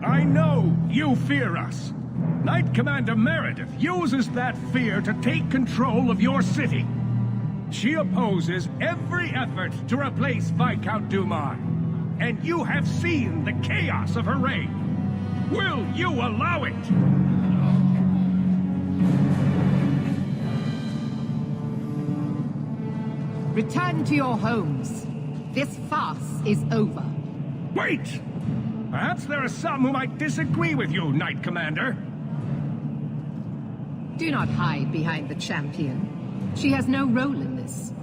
I know you fear us. Knight Commander Meredith uses that fear to take control of your city. She opposes every effort to replace Viscount Dumas. And you have seen the chaos of her reign. Will you allow it? Return to your homes. This farce is over. Wait! Perhaps there are some who might disagree with you, Knight Commander. Do not hide behind the champion. She has no role in this.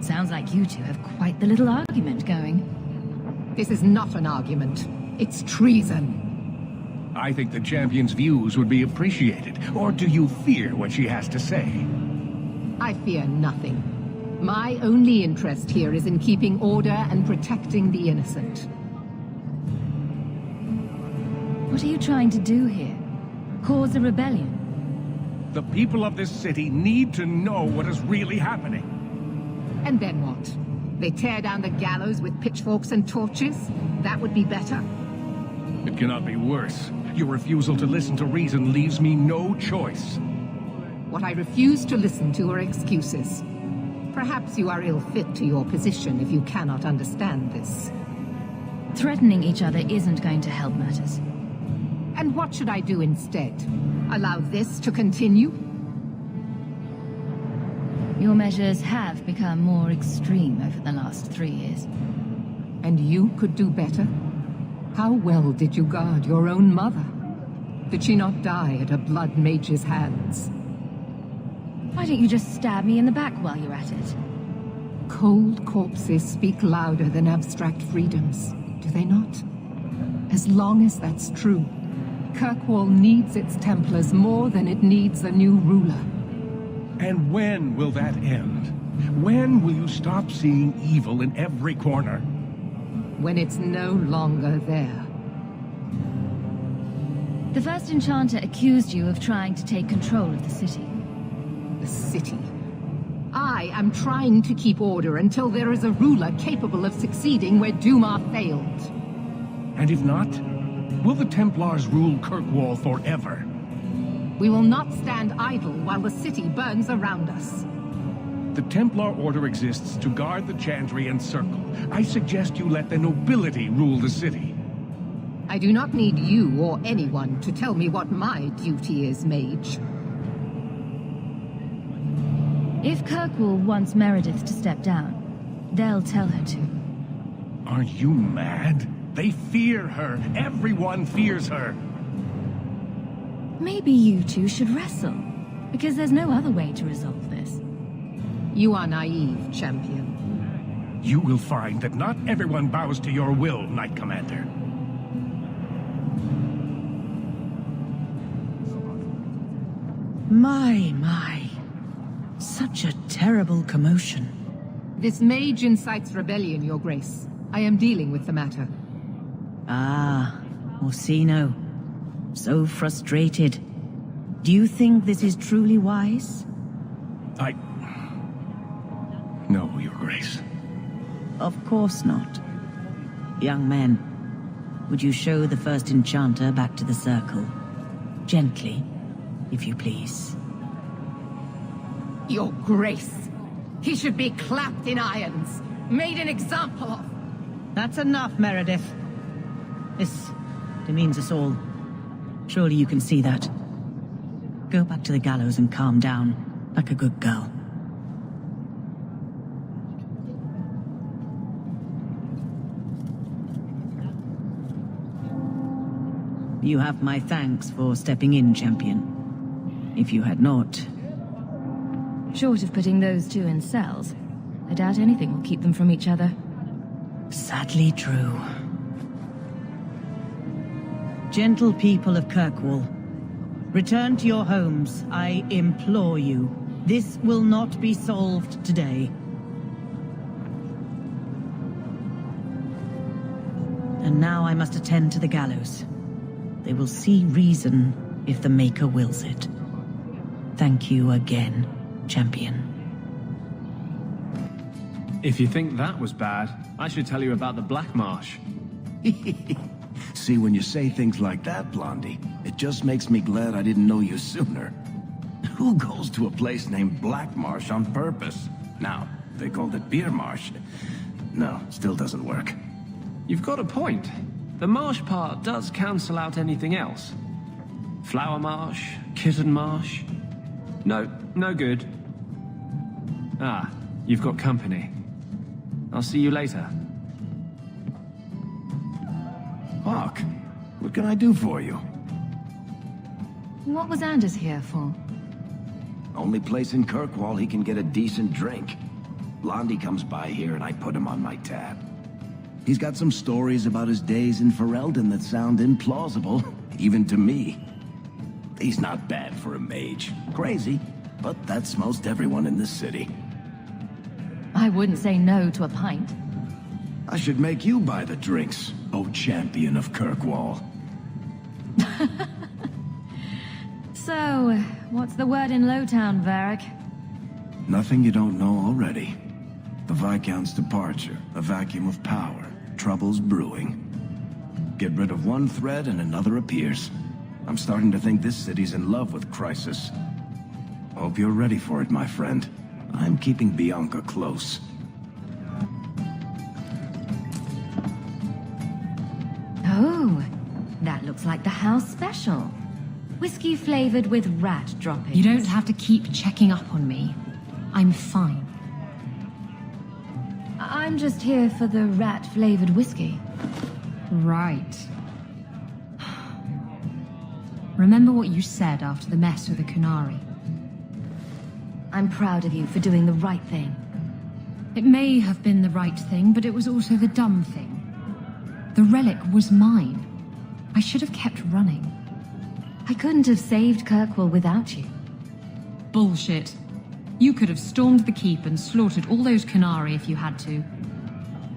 Sounds like you two have quite the little argument going. This is not an argument. It's treason. I think the champion's views would be appreciated. Or do you fear what she has to say? I fear nothing. My only interest here is in keeping order and protecting the innocent. What are you trying to do here? Cause a rebellion? The people of this city need to know what is really happening. And then what? They tear down the gallows with pitchforks and torches? That would be better. It cannot be worse. Your refusal to listen to reason leaves me no choice. What I refuse to listen to are excuses. Perhaps you are ill-fit to your position if you cannot understand this. Threatening each other isn't going to help matters. And what should I do instead? Allow this to continue? Your measures have become more extreme over the last 3 years. And you could do better? How well did you guard your own mother? Did she not die at a blood mage's hands? Why don't you just stab me in the back while you're at it? Cold corpses speak louder than abstract freedoms, do they not? As long as that's true, Kirkwall needs its Templars more than it needs a new ruler. And when will that end? When will you stop seeing evil in every corner? When it's no longer there. The first enchanter accused you of trying to take control of the city. The city. I am trying to keep order until there is a ruler capable of succeeding where Dumas failed. And if not, will the Templars rule Kirkwall forever? We will not stand idle while the city burns around us. The Templar Order exists to guard the Chantry and Circle. I suggest you let the nobility rule the city. I do not need you or anyone to tell me what my duty is, Mage. If Kirkwall wants Meredith to step down, they'll tell her to. Are you mad? They fear her. Everyone fears her. Maybe you two should wrestle, because there's no other way to resolve this. You are naive, champion. You will find that not everyone bows to your will, Knight Commander. My. Such a terrible commotion. This mage incites rebellion, Your Grace. I am dealing with the matter. Ah, Orsino. So frustrated. Do you think this is truly wise? No, Your Grace. Of course not. Young men, would you show the first enchanter back to the circle? Gently, if you please. Your Grace. He should be clapped in irons, made an example of. That's enough, Meredith. This demeans us all. Surely you can see that. Go back to the gallows and calm down, like a good girl. You have my thanks for stepping in, champion. If you had not... Short of putting those two in cells, I doubt anything will keep them from each other. Sadly true. Gentle people of Kirkwall, return to your homes, I implore you. This will not be solved today. And now I must attend to the gallows. They will see reason if the Maker wills it. Thank you again, champion. If you think that was bad, I should tell you about the Black Marsh. See, when you say things like that, Blondie, it just makes me glad I didn't know you sooner. Who goes to a place named Black Marsh on purpose? Now, they called it Beer Marsh. No, still doesn't work. You've got a point. The marsh part does cancel out anything else. Flower Marsh, Kitten Marsh. No, no good. Ah, you've got company. I'll see you later. Hawke, what can I do for you? What was Anders here for? Only place in Kirkwall he can get a decent drink. Blondie comes by here and I put him on my tab. He's got some stories about his days in Ferelden that sound implausible, even to me. He's not bad for a mage. Crazy, but that's most everyone in this city. I wouldn't say no to a pint. I should make you buy the drinks, oh champion of Kirkwall. So, what's the word in Lowtown, Varric? Nothing you don't know already. The Viscount's departure, a vacuum of power, troubles brewing. Get rid of one thread and another appears. I'm starting to think this city's in love with Crisis. Hope you're ready for it, my friend. I'm keeping Bianca close. Oh, that looks like the house special. Whiskey flavored with rat droppings. You don't have to keep checking up on me. I'm fine. I'm just here for the rat flavored whiskey. Right. Remember what you said after the mess with the Kunari. I'm proud of you for doing the right thing. It may have been the right thing, but it was also the dumb thing. The relic was mine. I should have kept running. I couldn't have saved Kirkwall without you. Bullshit. You could have stormed the keep and slaughtered all those Kunari if you had to.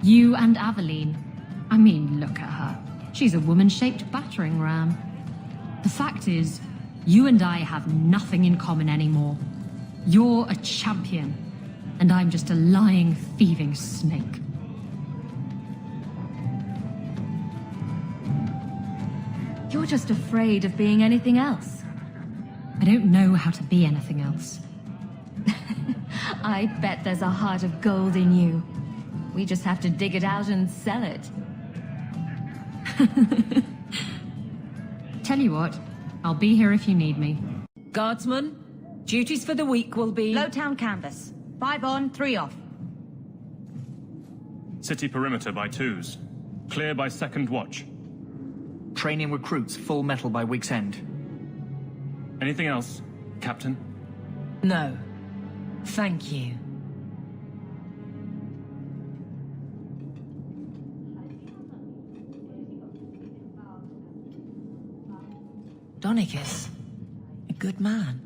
You and Aveline. I mean, look at her. She's a woman-shaped battering ram. The fact is, you and I have nothing in common anymore. You're a champion, and I'm just a lying, thieving snake. You're just afraid of being anything else. I don't know how to be anything else. I bet there's a heart of gold in you. We just have to dig it out and sell it. Tell you what, I'll be here if you need me. Guardsmen, duties for the week will be... Lowtown canvas. 5 on, 3 off. City perimeter by 2s. Clear by 2nd watch. Training recruits full metal by week's end. Anything else, Captain? No. Thank you. Donicus, a good man.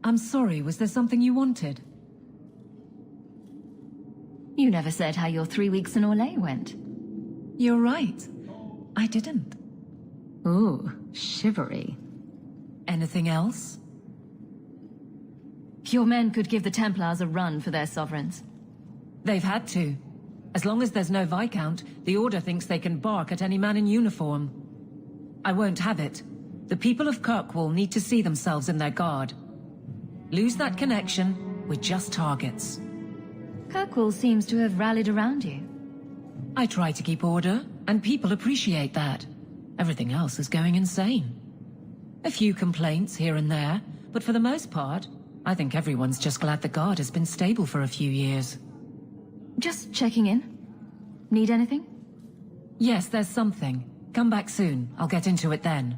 I'm sorry, was there something you wanted? You never said how your 3 weeks in Orlais went. You're right. I didn't. Ooh, shivery. Anything else? Your men could give the Templars a run for their sovereigns. They've had to. As long as there's no Viscount, the Order thinks they can bark at any man in uniform. I won't have it. The people of Kirkwall need to see themselves in their guard. Lose that connection, we're just targets. Kirkwall seems to have rallied around you. I try to keep order, and people appreciate that. Everything else is going insane. A few complaints here and there, but for the most part, I think everyone's just glad the guard has been stable for a few years. Just checking in. Need anything? Yes, there's something. Come back soon. I'll get into it then.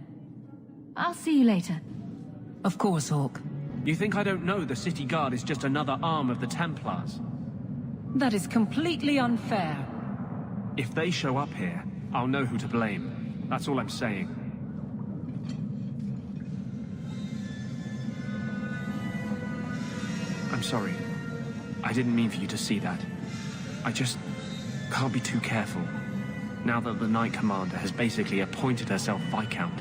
I'll see you later. Of course, Hawke. You think I don't know the city guard is just another arm of the Templars? That is completely unfair. If they show up here, I'll know who to blame. That's all I'm saying. I'm sorry. I didn't mean for you to see that. I just can't be too careful. Now that the Knight Commander has basically appointed herself Viscount.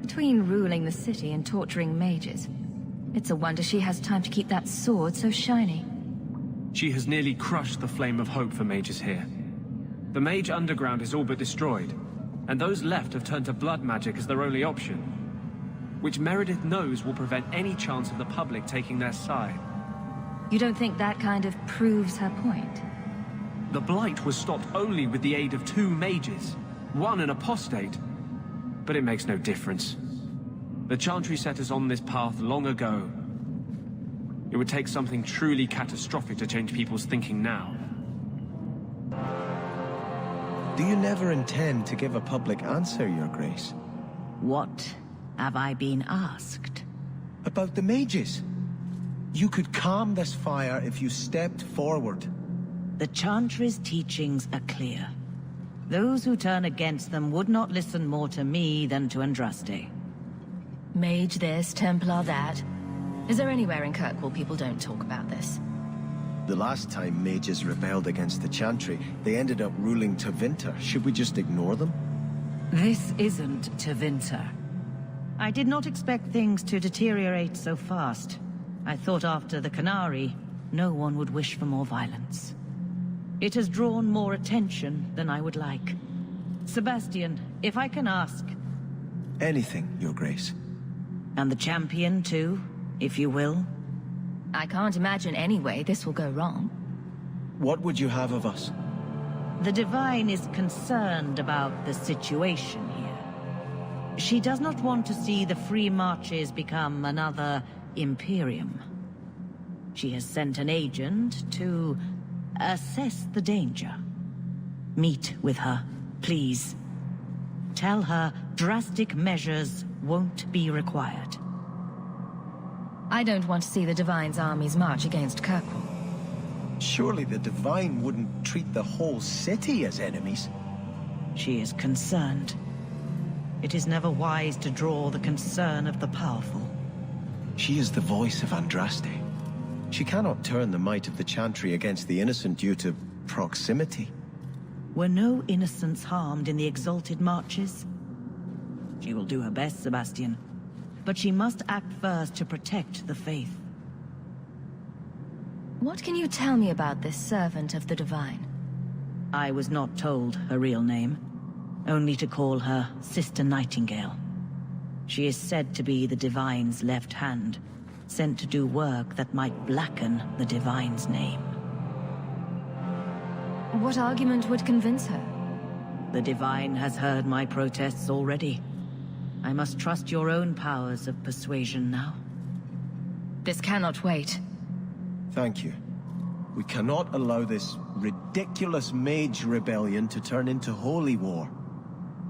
Between ruling the city and torturing mages, it's a wonder she has time to keep that sword so shiny. She has nearly crushed the flame of hope for mages here. The Mage underground is all but destroyed, and those left have turned to blood magic as their only option, which Meredith knows will prevent any chance of the public taking their side. You don't think that kind of proves her point? The Blight was stopped only with the aid of 2 mages, one an apostate, but it makes no difference. The Chantry set us on this path long ago. It would take something truly catastrophic to change people's thinking now. Do you never intend to give a public answer, Your Grace? What have I been asked? About the mages. You could calm this fire if you stepped forward. The Chantry's teachings are clear. Those who turn against them would not listen more to me than to Andraste. Mage this, Templar that. Is there anywhere in Kirkwall people don't talk about this? The last time mages rebelled against the Chantry, they ended up ruling Tevinter. Should we just ignore them? This isn't Tevinter. I did not expect things to deteriorate so fast. I thought after the Canary, no one would wish for more violence. It has drawn more attention than I would like. Sebastian, if I can ask... Anything, Your Grace. And the champion too, if you will? I can't imagine any way this will go wrong. What would you have of us? The Divine is concerned about the situation here. She does not want to see the Free Marches become another Imperium. She has sent an agent to assess the danger. Meet with her, please. Tell her drastic measures won't be required. I don't want to see the Divine's armies march against Kirkwall. Surely the Divine wouldn't treat the whole city as enemies. She is concerned. It is never wise to draw the concern of the powerful. She is the voice of Andraste. She cannot turn the might of the Chantry against the innocent due to proximity. Were no innocents harmed in the exalted marches? She will do her best, Sebastian. But she must act first to protect the faith. What can you tell me about this servant of the Divine? I was not told her real name, only to call her Sister Nightingale. She is said to be the Divine's left hand, sent to do work that might blacken the Divine's name. What argument would convince her? The Divine has heard my protests already. I must trust your own powers of persuasion now. This cannot wait. Thank you. We cannot allow this ridiculous mage rebellion to turn into holy war.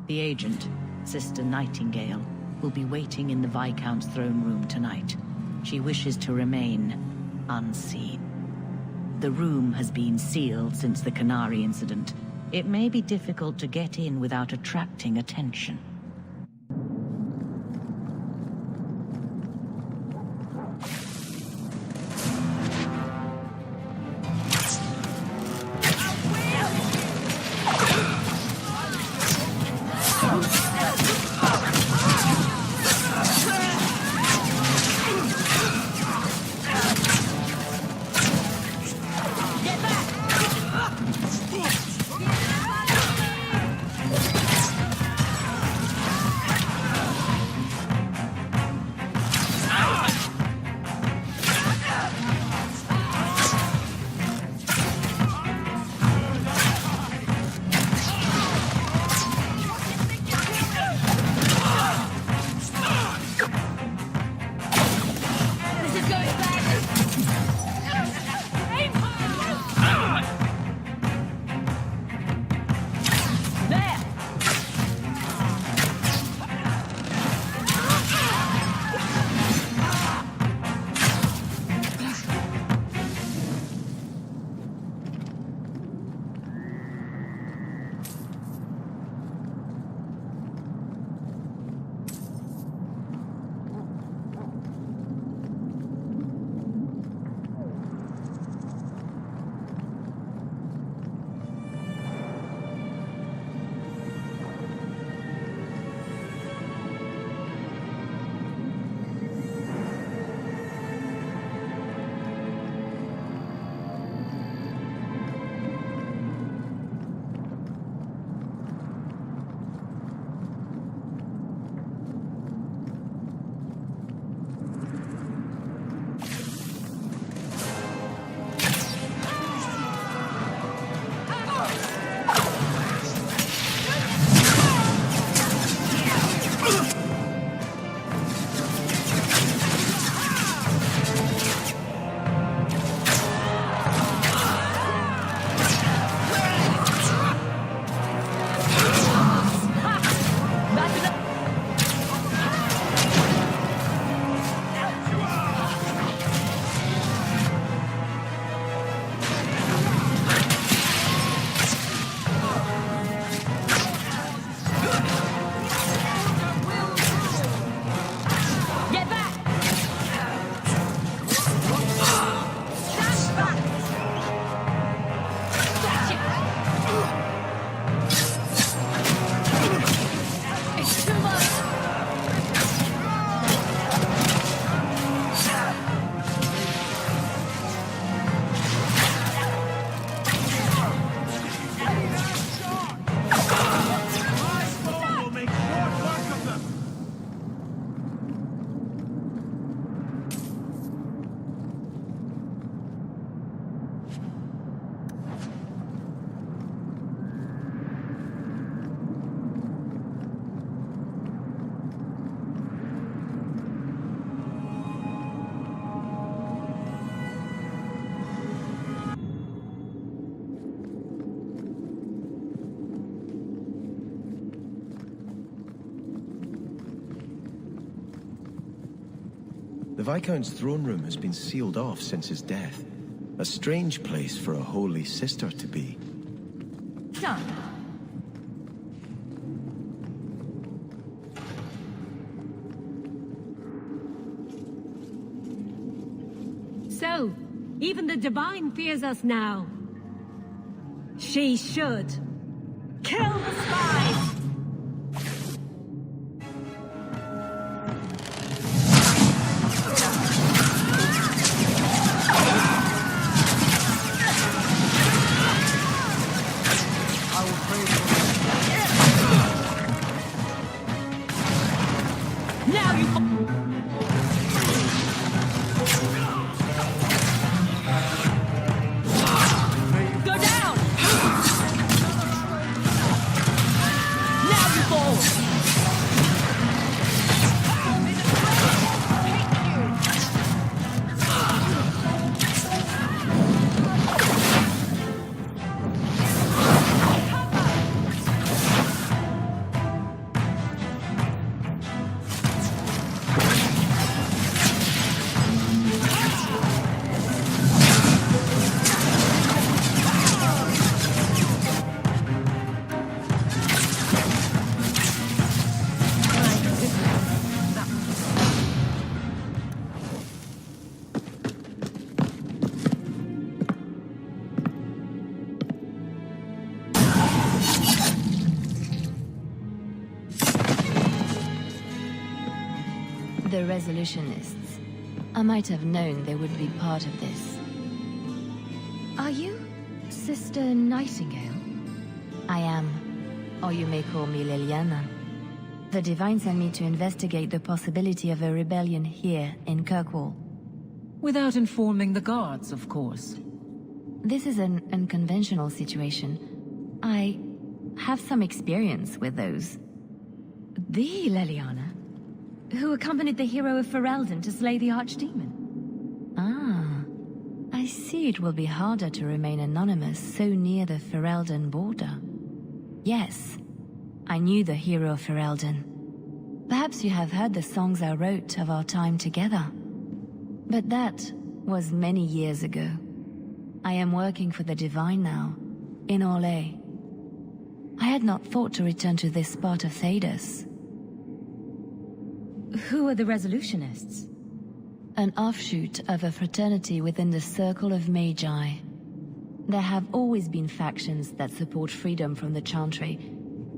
The agent, Sister Nightingale, will be waiting in the Viscount's throne room tonight. She wishes to remain unseen. The room has been sealed since the Canary incident. It may be difficult to get in without attracting attention. Get The Viscount's throne room has been sealed off since his death. A strange place for a holy sister to be. Done. So, even the Divine fears us now. She should. Kill the spies! The Resolutionists. I might have known they would be part of this. Are you Sister Nightingale? I am. Or you may call me Liliana. The Divine sent me to investigate the possibility of a rebellion here in Kirkwall. Without informing the guards, of course. This is an unconventional situation. I have some experience with those. The Liliana? Who accompanied the hero of Ferelden to slay the Archdemon? Ah, I see it will be harder to remain anonymous so near the Ferelden border. Yes, I knew the hero of Ferelden. Perhaps you have heard the songs I wrote of our time together. But that was many years ago. I am working for the Divine now, in Orlais. I had not thought to return to this part of Thedas. Who are the Resolutionists? An offshoot of a fraternity within the Circle of Magi. There have always been factions that support freedom from the Chantry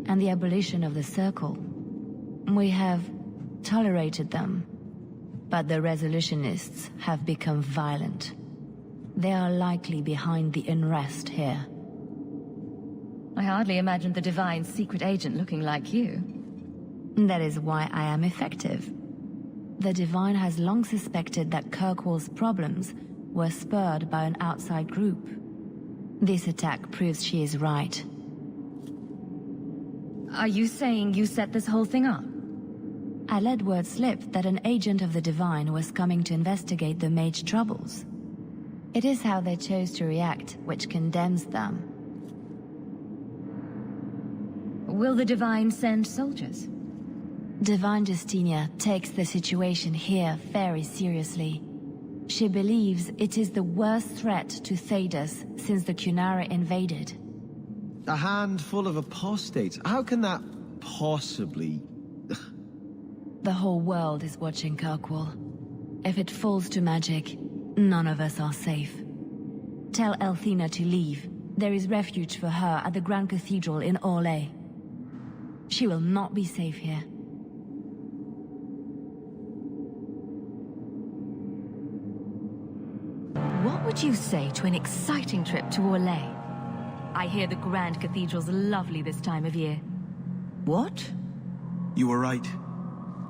and the abolition of the Circle. We have tolerated them, but the Resolutionists have become violent. They are likely behind the unrest here. I hardly imagined the Divine's secret agent looking like you. That is why I am effective. The Divine has long suspected that Kirkwall's problems were spurred by an outside group. This attack proves she is right. Are you saying you set this whole thing up? I let word slip that an agent of the Divine was coming to investigate the Mage troubles. It is how they chose to react which condemns them. Will the Divine send soldiers? Divine Justinia takes the situation here very seriously. She believes it is the worst threat to Thedas since the Cunara invaded. A handful of apostates? How can that possibly... The whole world is watching Kirkwall. If it falls to magic, none of us are safe. Tell Elthina to leave. There is refuge for her at the Grand Cathedral in Orlais. She will not be safe here. What would you say to an exciting trip to Orlais? I hear the Grand Cathedral's lovely this time of year. What? You were right.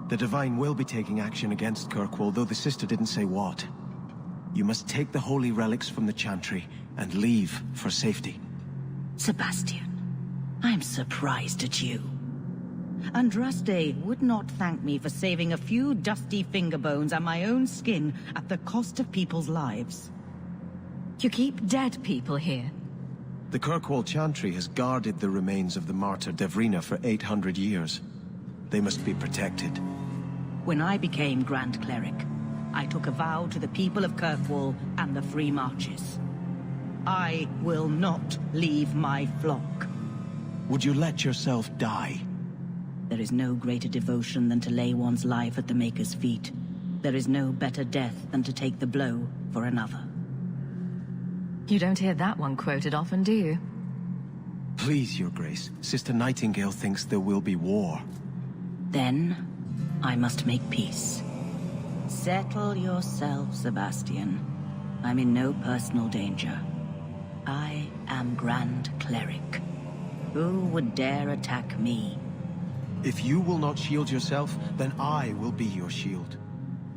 The Divine will be taking action against Kirkwall, though the sister didn't say what. You must take the holy relics from the Chantry and leave for safety. Sebastian, I'm surprised at you. Andraste would not thank me for saving a few dusty finger bones and my own skin at the cost of people's lives. You keep dead people here? The Kirkwall Chantry has guarded the remains of the martyr Devrina for 800 years. They must be protected. When I became Grand Cleric, I took a vow to the people of Kirkwall and the Free Marches. I will not leave my flock. Would you let yourself die? There is no greater devotion than to lay one's life at the Maker's feet. There is no better death than to take the blow for another. You don't hear that one quoted often, do you? Please, Your Grace. Sister Nightingale thinks there will be war. Then, I must make peace. Settle yourself, Sebastian. I'm in no personal danger. I am Grand Cleric. Who would dare attack me? If you will not shield yourself, then I will be your shield.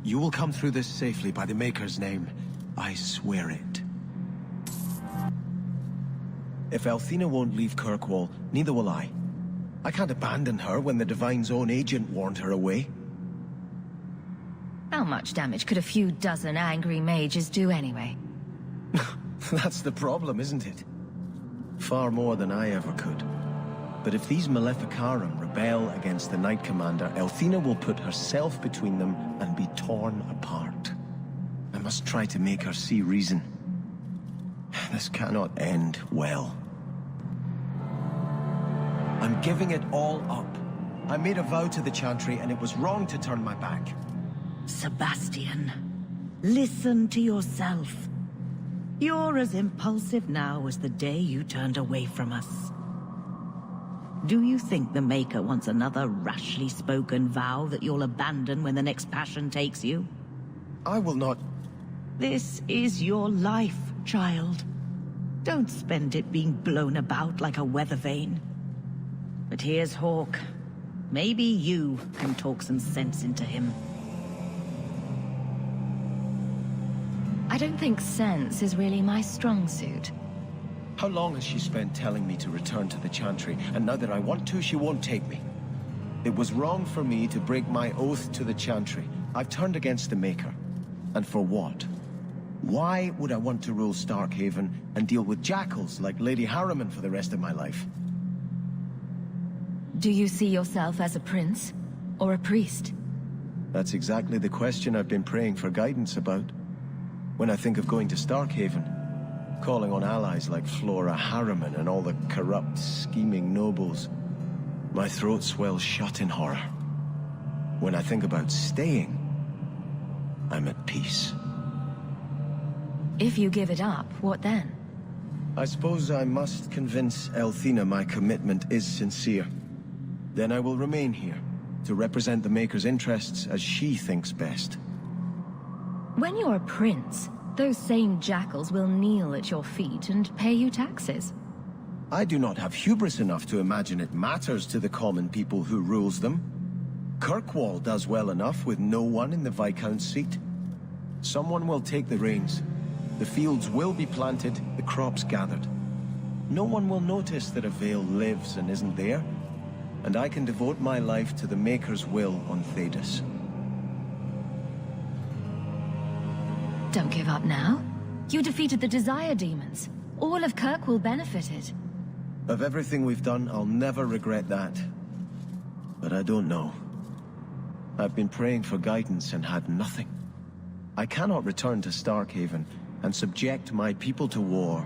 You will come through this safely by the Maker's name. I swear it. If Althena won't leave Kirkwall, neither will I. I can't abandon her when the Divine's own agent warned her away. How much damage could a few dozen angry mages do anyway? That's the problem, isn't it? Far more than I ever could. But if these Maleficarum rebel against the Knight Commander, Althena will put herself between them and be torn apart. I must try to make her see reason. This cannot end well. I'm giving it all up. I made a vow to the Chantry, and it was wrong to turn my back. Sebastian, listen to yourself. You're as impulsive now as the day you turned away from us. Do you think the Maker wants another rashly spoken vow that you'll abandon when the next passion takes you? I will not... This is your life, child. Don't spend it being blown about like a weather vane. But here's Hawke. Maybe you can talk some sense into him. I don't think sense is really my strong suit. How long has she spent telling me to return to the Chantry, and now that I want to, she won't take me? It was wrong for me to break my oath to the Chantry. I've turned against the Maker. And for what? Why would I want to rule Starkhaven and deal with jackals like Lady Harriman for the rest of my life? Do you see yourself as a prince? Or a priest? That's exactly the question I've been praying for guidance about. When I think of going to Starkhaven, calling on allies like Flora Harriman and all the corrupt, scheming nobles, my throat swells shut in horror. When I think about staying, I'm at peace. If you give it up, what then? I suppose I must convince Althena my commitment is sincere. Then I will remain here, to represent the Maker's interests as she thinks best. When you're a prince, those same jackals will kneel at your feet and pay you taxes. I do not have hubris enough to imagine it matters to the common people who rules them. Kirkwall does well enough with no one in the Viscount's seat. Someone will take the reins. The fields will be planted, the crops gathered. No one will notice that a Vale lives and isn't there, and I can devote my life to the Maker's will on Thedas. Don't give up now. You defeated the Desire Demons. All of Kirkwall benefited. Of everything we've done, I'll never regret that. But I don't know. I've been praying for guidance and had nothing. I cannot return to Starkhaven and subject my people to war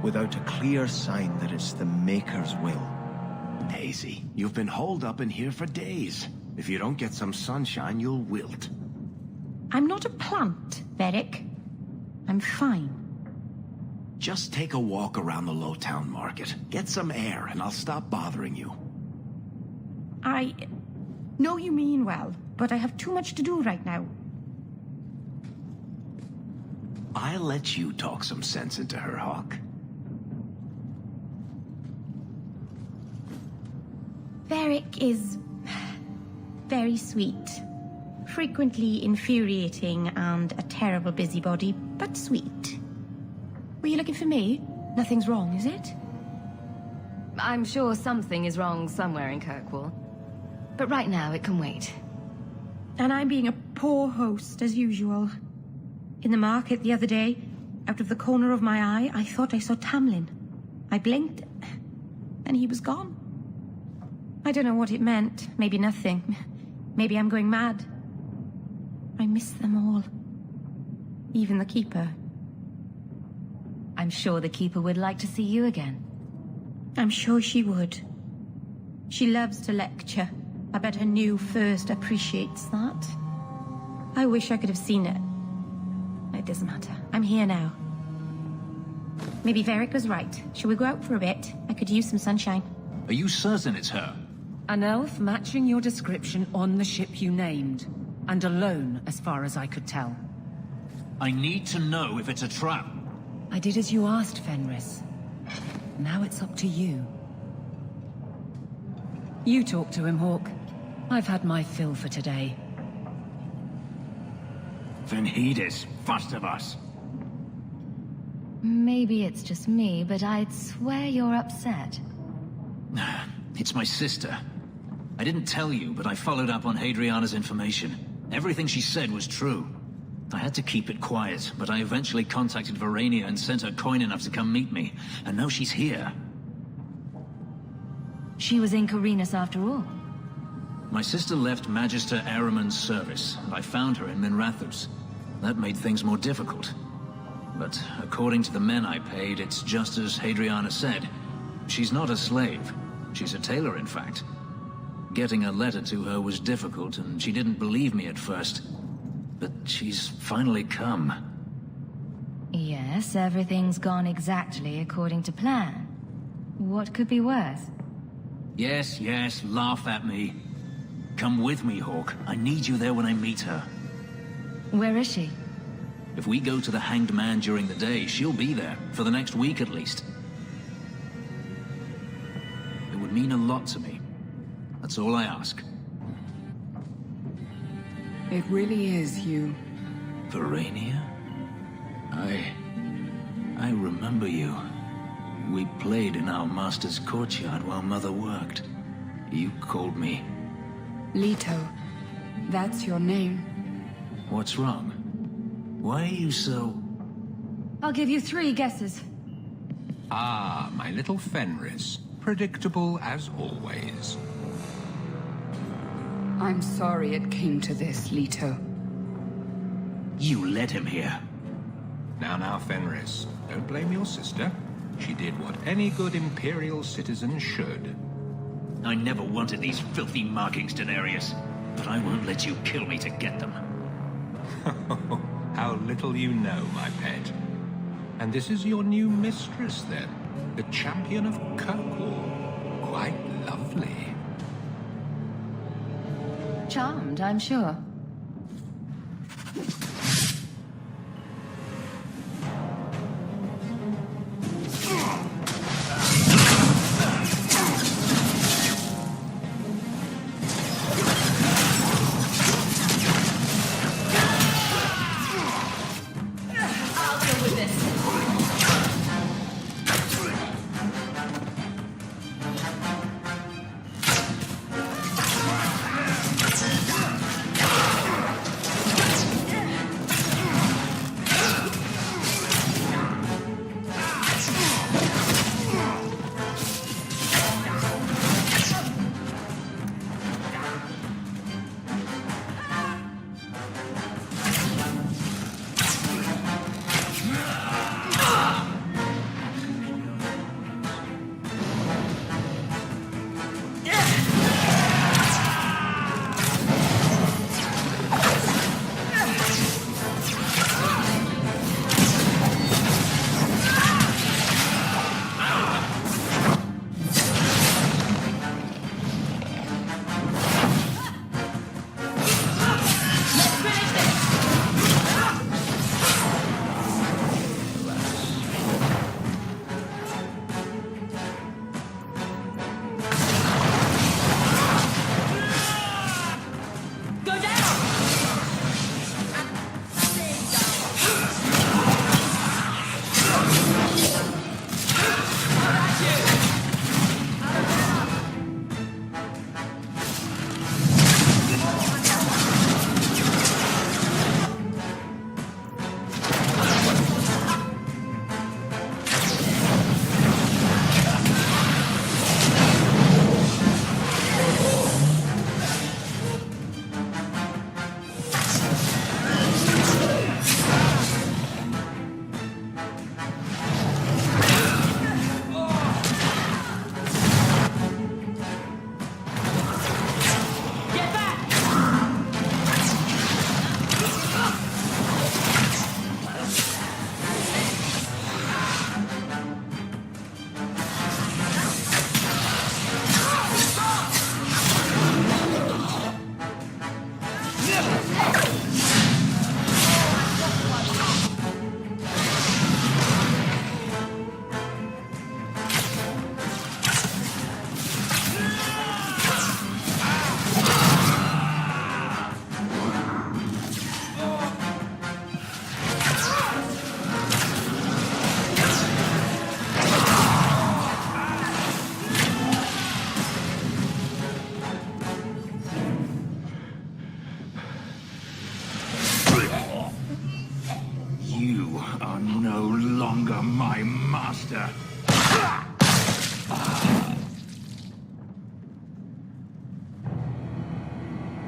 without a clear sign that it's the Maker's will. Daisy, you've been holed up in here for days. If you don't get some sunshine, you'll wilt. I'm not a plant, Varric. I'm fine. Just take a walk around the Lowtown Market. Get some air, and I'll stop bothering you. I know you mean well, but I have too much to do right now. I'll let you talk some sense into her, Hawke. Varric is very sweet. Frequently infuriating and a terrible busybody, but sweet. Were you looking for me? Nothing's wrong, is it? I'm sure something is wrong somewhere in Kirkwall. But right now it can wait. And I'm being a poor host, as usual. In the market the other day, out of the corner of my eye, I thought I saw Tamlin. I blinked, and he was gone. I don't know what it meant. Maybe nothing. Maybe I'm going mad. I miss them all. Even the Keeper. I'm sure the Keeper would like to see you again. I'm sure she would. She loves to lecture. I bet her new first appreciates that. I wish I could have seen it. It doesn't matter. I'm here now. Maybe Varric was right. Shall we go out for a bit? I could use some sunshine. Are you certain it's her? An elf matching your description on the ship you named. And alone, as far as I could tell. I need to know if it's a trap. I did as you asked, Fenris. Now it's up to you. You talk to him, Hawke. I've had my fill for today. Then he is first of us. Maybe it's just me, but I'd swear you're upset. It's my sister. I didn't tell you, but I followed up on Hadriana's information. Everything she said was true. I had to keep it quiet, but I eventually contacted Verania and sent her coin enough to come meet me. And now she's here. She was in Carinus after all. My sister left Magister Ahriman's service, and I found her in Minrathous. That made things more difficult. But according to the men I paid, it's just as Hadriana said. She's not a slave. She's a tailor, in fact. Getting a letter to her was difficult, and she didn't believe me at first. But she's finally come. Yes, everything's gone exactly according to plan. What could be worse? Yes, yes, laugh at me. Come with me, Hawke. I need you there when I meet her. Where is she? If we go to the Hanged Man during the day, she'll be there, for the next week at least. It would mean a lot to me. That's all I ask. It really is you. Verania? I remember you. We played in our master's courtyard while Mother worked. You called me. Leto. That's your name. What's wrong? Why are you so... I'll give you 3 guesses. Ah, my little Fenris. Predictable as always. I'm sorry it came to this, Leto. You led him here. Now, Fenris. Don't blame your sister. She did what any good Imperial citizen should. I never wanted these filthy markings, Daenerys. But I won't let you kill me to get them. How little you know, my pet. And this is your new mistress, then? The champion of Kirkwall. Quite lovely. Charmed, I'm sure. Magister!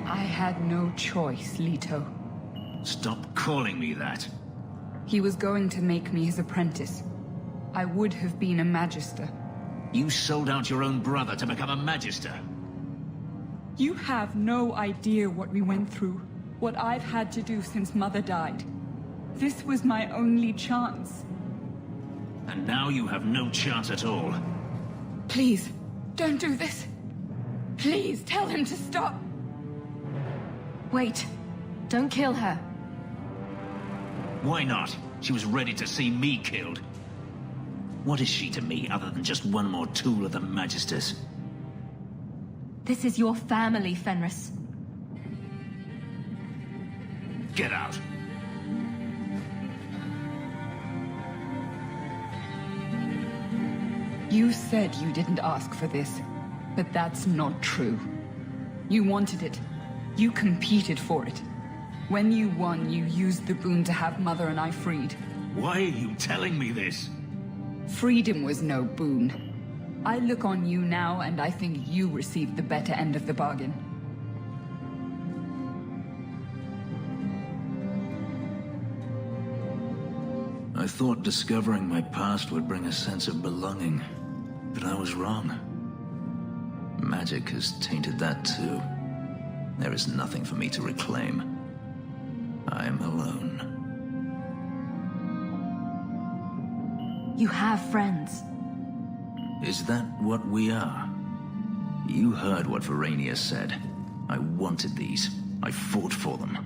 I had no choice, Leto. Stop calling me that. He was going to make me his apprentice. I would have been a Magister. You sold out your own brother to become a Magister. You have no idea what we went through, what I've had to do since Mother died. This was my only chance. And now you have no chance at all. Please, don't do this. Please, tell him to stop. Wait. Don't kill her. Why not? She was ready to see me killed. What is she to me other than just one more tool of the Magisters? This is your family, Fenris. Get out. You said you didn't ask for this, but that's not true. You wanted it. You competed for it. When you won, you used the boon to have Mother and I freed. Why are you telling me this? Freedom was no boon. I look on you now, and I think you received the better end of the bargain. I thought discovering my past would bring a sense of belonging, but I was wrong. Magic has tainted that too. There is nothing for me to reclaim. I am alone. You have friends. Is that what we are? You heard what Verania said. I wanted these. I fought for them.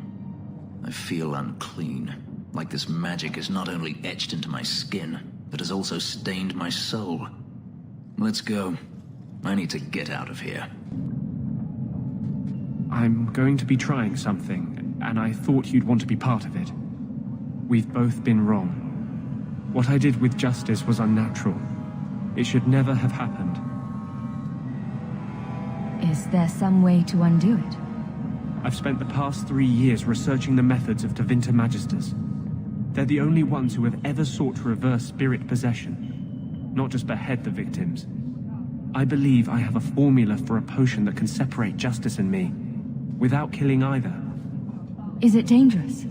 I feel unclean. Like this magic is not only etched into my skin, but has also stained my soul. Let's go. I need to get out of here. I'm going to be trying something, and I thought you'd want to be part of it. We've both been wrong. What I did with Justice was unnatural. It should never have happened. Is there some way to undo it? I've spent the past 3 years researching the methods of Tevinter Magisters. They're the only ones who have ever sought to reverse spirit possession, not just behead the victims. I believe I have a formula for a potion that can separate Justice and me, without killing either. Is it dangerous?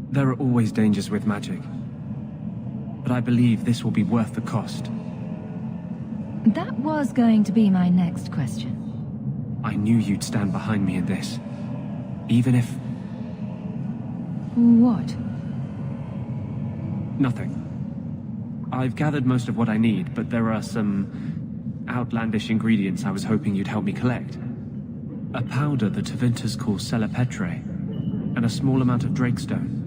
There are always dangers with magic. But I believe this will be worth the cost. That was going to be my next question. I knew you'd stand behind me in this. Even if... What? Nothing. I've gathered most of what I need, but there are some outlandish ingredients I was hoping you'd help me collect. A powder the Tevinters call Selepetre, and a small amount of Drakestone.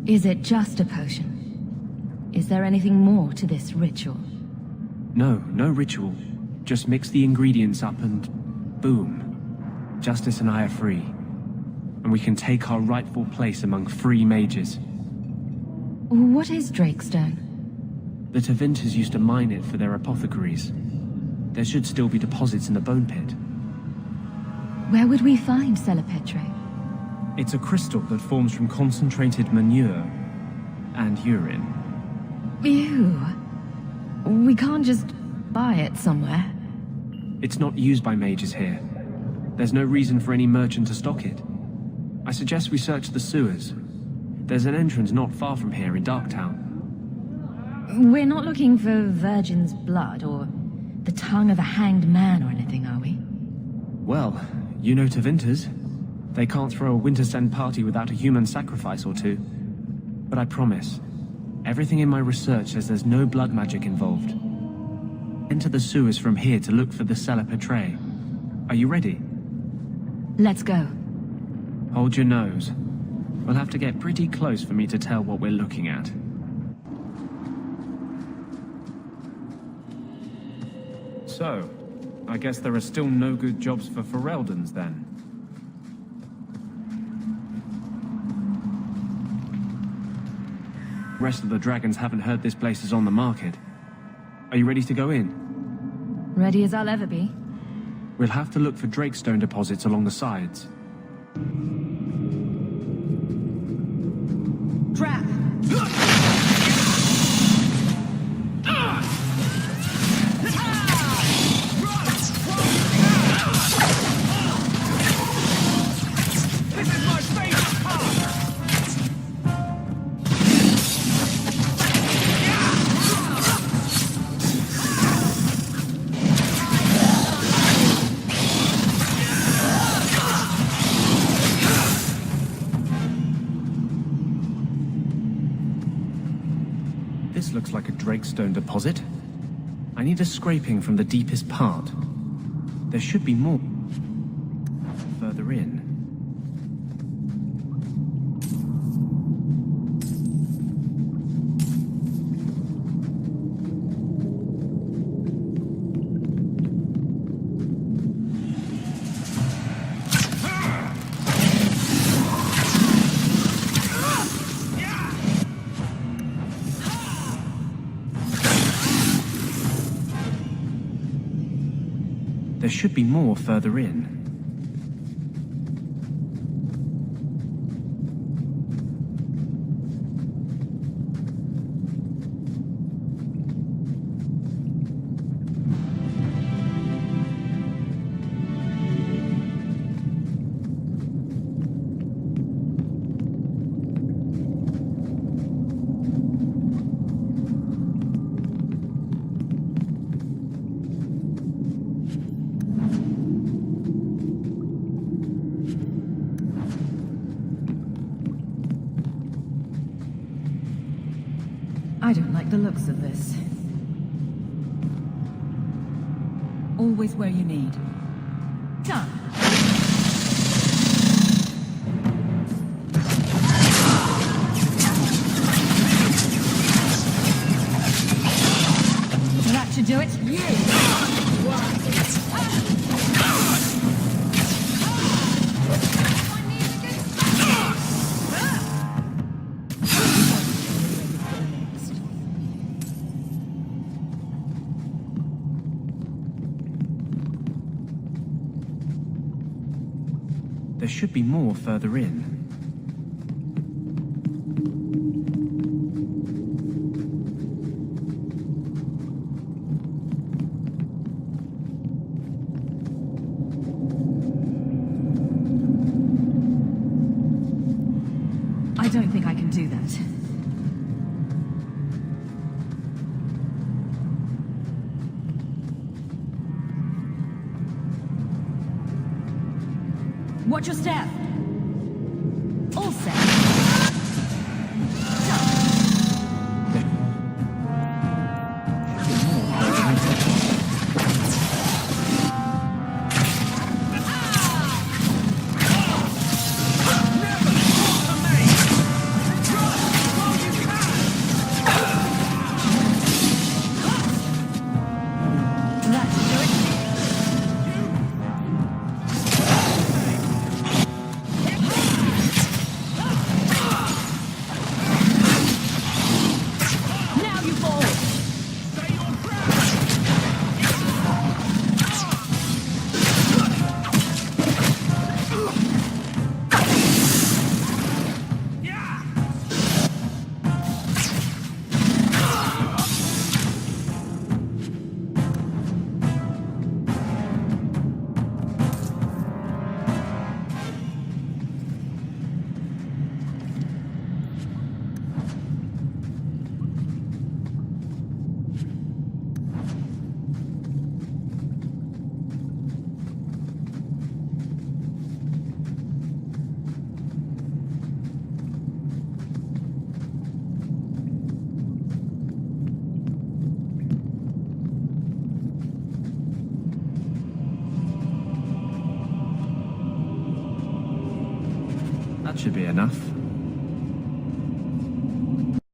Is it just a potion? Is there anything more to this ritual? No ritual. Just mix the ingredients up and... boom. Justice and I are free. And we can take our rightful place among free mages. What is Drakestone? The Tevinters used to mine it for their apothecaries. There should still be deposits in the bone pit. Where would we find Selepetre? It's a crystal that forms from concentrated manure and urine. Ew. We can't just buy it somewhere. It's not used by mages here. There's no reason for any merchant to stock it. I suggest we search the sewers. There's an entrance not far from here in Darktown. We're not looking for virgin's blood or the tongue of a hanged man or anything, are we? Well, you know Tevinters. They can't throw a Wintersend party without a human sacrifice or two. But I promise, everything in my research says there's no blood magic involved. Enter the sewers from here to look for the Selepetre. Are you ready? Let's go. Hold your nose. We'll have to get pretty close for me to tell what we're looking at. So, I guess there are still no good jobs for Ferelden's then. The rest of the dragons haven't heard this place is on the market. Are you ready to go in? Ready as I'll ever be. We'll have to look for Drakestone deposits along the sides. Trap! This looks like a Drakestone deposit. I need a scraping from the deepest part. There should be more further in. There should be more further in. I don't like the looks of this. Always where you need. Done. That should do it. There should be more further in. I don't think I can do that. Watch your step. All set. That should be enough.